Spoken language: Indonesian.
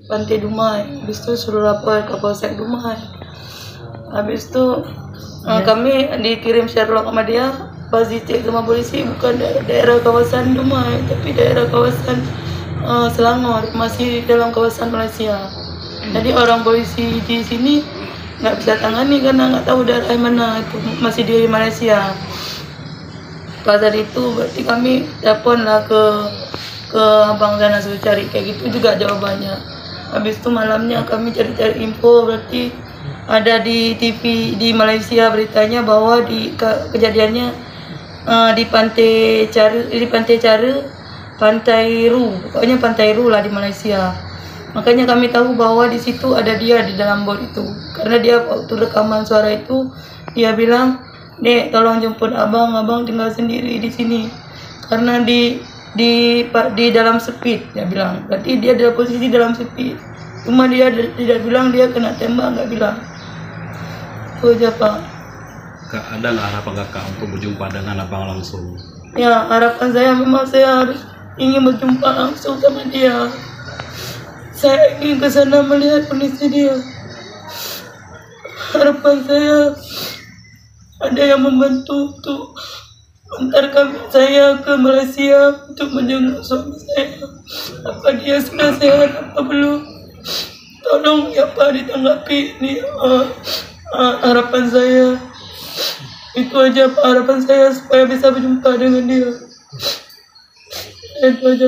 Pantai Dumai. Habis itu suruh lapor ke Polsek Dumai. Habis itu kami dikirim Sherlock sama dia, pas dicek sama polisi bukan daerah kawasan Dumai, tapi daerah kawasan Selangor, masih dalam kawasan Malaysia. Jadi orang polisi di sini nggak bisa tangani karena nggak tahu daerah mana, itu masih di Malaysia. Pada itu berarti kami teleponlah ke abang sana suruh cari, kayak gitu juga jawabannya. Habis itu malamnya kami cari-cari info, berarti ada di TV di Malaysia beritanya bahwa kejadiannya di Pantai Cara, Pantai Ru, pokoknya Pantai Ru lah di Malaysia. Makanya kami tahu bahwa di situ ada dia di dalam bot itu, karena dia waktu rekaman suara itu dia bilang, "Dek, tolong jemput abang tinggal sendiri di sini karena di dalam speed," dia bilang. Berarti dia dalam posisi dalam speed, cuma dia tidak bilang dia kena tembak, nggak bilang. Itu aja, Pak. Ada nggak harapan kakak untuk berjumpa dengan abang langsung? Ya, harapan saya memang saya harus ingin berjumpa langsung sama dia. Saya ingin ke sana melihat kondisi dia. Harapan saya ada yang membantu untuk mengantarkan saya ke Malaysia untuk menjenguk suami saya. Apa dia sudah sehat apa belum? Tolong ya Pak ditanggapi ini harapan saya. Itu aja Pak, harapan saya supaya bisa berjumpa dengan dia. Itu aja.